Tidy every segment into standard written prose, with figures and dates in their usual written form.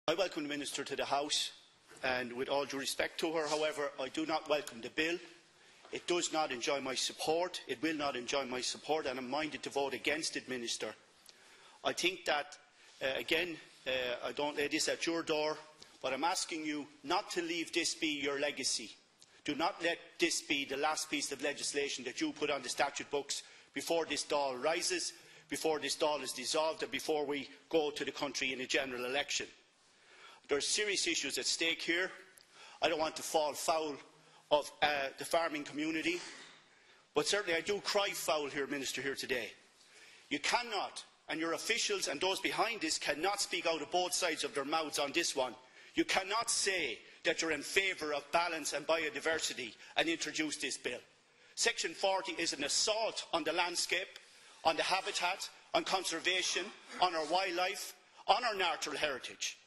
I welcome the Minister to the House, and with all due respect to her, however, I do not welcome the bill. It does not enjoy my support. It will not enjoy my support, and I am minded to vote against it, Minister. I think that, again, I don't lay this at your door, but I am asking you not to leave this be your legacy. Do not let this be the last piece of legislation that you put on the statute books before this Dáil rises, before this Dáil is dissolved, and before we go to the country in a general election. There are serious issues at stake here. I don't want to fall foul of the farming community, but certainly I do cry foul here, Minister, here today. You cannot, and your officials and those behind this cannot speak out of both sides of their mouths on this one. You cannot say that you are in favour of balance and biodiversity and introduce this bill. Section 40 is an assault on the landscape, on the habitat, on conservation, on our wildlife, on our natural heritage.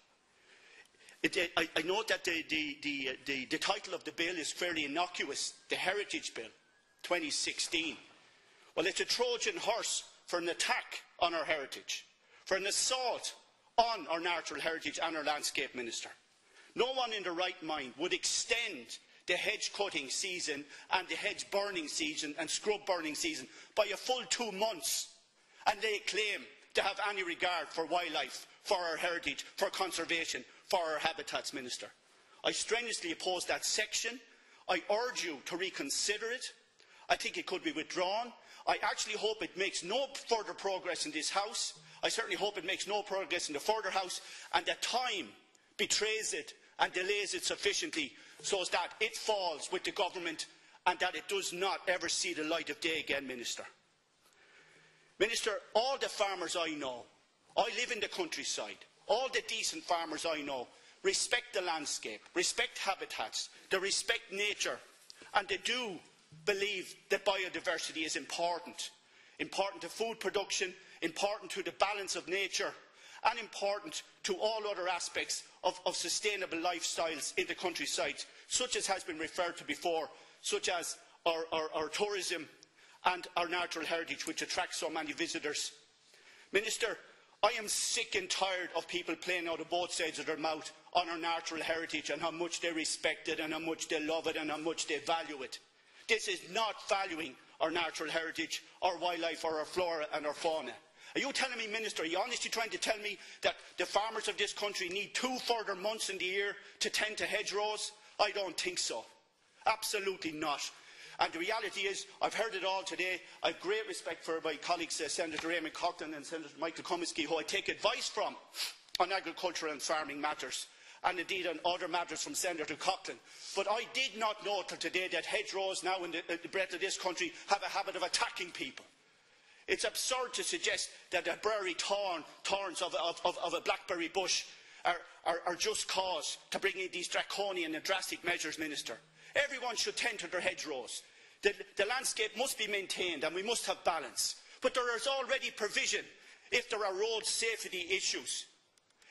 I note that the title of the bill is fairly innocuous, the Heritage Bill 2016. Well, it's a Trojan horse for an attack on our heritage, for an assault on our natural heritage and our landscape, Minister. No one in their right mind would extend the hedge cutting season and the hedge burning season and scrub burning season by a full 2 months and lay claim to have any regard for wildlife, for our heritage, for conservation, for our habitats, Minister. I strenuously oppose that section. I urge you to reconsider it. I think it could be withdrawn. I actually hope it makes no further progress in this House. I certainly hope it makes no progress in the further House, and that time betrays it and delays it sufficiently so that it falls with the government and that it does not ever see the light of day again, Minister. Minister, all the farmers I know, I live in the countryside, all the decent farmers I know respect the landscape, respect habitats, they respect nature, and they do believe that biodiversity is important. Important to food production, important to the balance of nature, and important to all other aspects of sustainable lifestyles in the countryside, such as has been referred to before, such as our tourism and our natural heritage, which attracts so many visitors. Minister, I am sick and tired of people playing out of both sides of their mouth on our natural heritage and how much they respect it and how much they love it and how much they value it. This is not valuing our natural heritage, our wildlife, or our flora and our fauna. Are you telling me, Minister, are you honestly trying to tell me that the farmers of this country need 2 further months in the year to tend to hedgerows? I don't think so. Absolutely not. And the reality is, I've heard it all today. I have great respect for my colleagues, Senator Eamon Coughlin and Senator Michael Cummins-Key, who I take advice from on agriculture and farming matters, and indeed on other matters from Senator Coughlin. But I did not know till today that hedgerows now in the breadth of this country have a habit of attacking people. It's absurd to suggest that the brary thorns of a blackberry bush are just cause to bring in these draconian and drastic measures, Minister. Everyone should tend to their hedgerows. The landscape must be maintained and we must have balance. But there is already provision if there are road safety issues.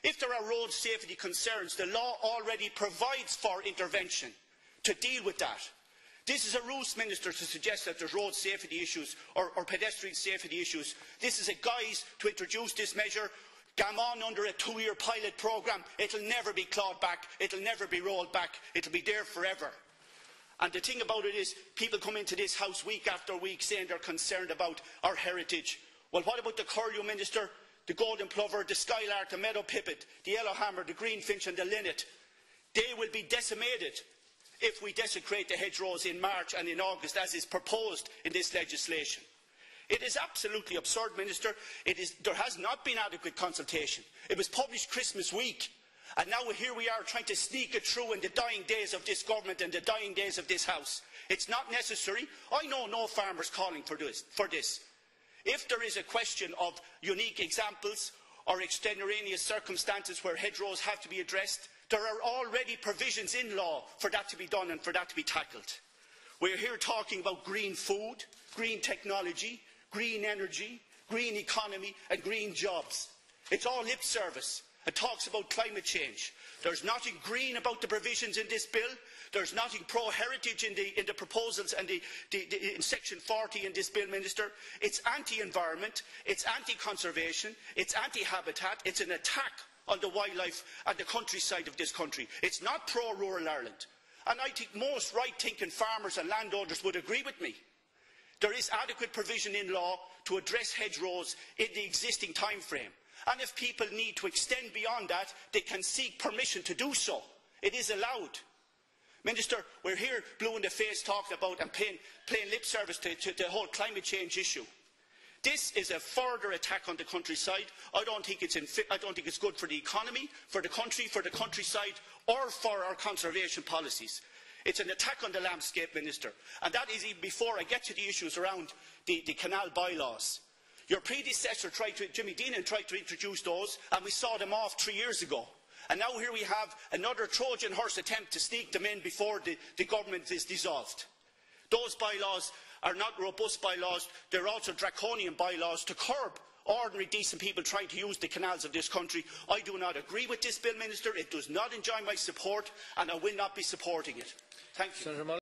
If there are road safety concerns, the law already provides for intervention to deal with that. This is a ruse, Minister, to suggest that there are road safety issues or pedestrian safety issues. This is a guise to introduce this measure. Come on under a 2-year pilot programme. It will never be clawed back. It will never be rolled back. It will be there forever. And the thing about it is, people come into this House week after week saying they are concerned about our heritage. Well, what about the curlew, Minister, the golden plover, the skylark, the meadow pipit, the yellowhammer, the greenfinch and the linnet? They will be decimated if we desecrate the hedgerows in March and in August, as is proposed in this legislation. It is absolutely absurd, Minister. There has not been adequate consultation. It was published Christmas week. And now here we are trying to sneak it through in the dying days of this government and the dying days of this House. It's not necessary. I know no farmers calling for this. If there is a question of unique examples or extenuating circumstances where hedgerows have to be addressed, there are already provisions in law for that to be done and for that to be tackled. We are here talking about green food, green technology, green energy, green economy and green jobs. It's all lip service. It talks about climate change. There's nothing green about the provisions in this bill. There's nothing pro-heritage in the proposals and in Section 40 in this bill, Minister. It's anti-environment, it's anti-conservation, it's anti-habitat, it's an attack on the wildlife and the countryside of this country. It's not pro-rural Ireland. And I think most right-thinking farmers and landowners would agree with me. There is adequate provision in law to address hedgerows in the existing time frame. And if people need to extend beyond that, they can seek permission to do so. It is allowed. Minister, we're here blue in the face talking about and paying lip service to the whole climate change issue. This is a further attack on the countryside. I don't think it's good for the economy, for the country, for the countryside, or for our conservation policies. It's an attack on the landscape, Minister, and that is even before I get to the issues around the canal bylaws. Your predecessor, Jimmy Deanan, tried to introduce those, and we saw them off 3 years ago. And now here we have another Trojan horse attempt to sneak them in before the government is dissolved. Those bylaws are not robust bylaws, they're also draconian bylaws to curb ordinary decent people trying to use the canals of this country. I do not agree with this bill, Minister. It does not enjoy my support, and I will not be supporting it. Thank you.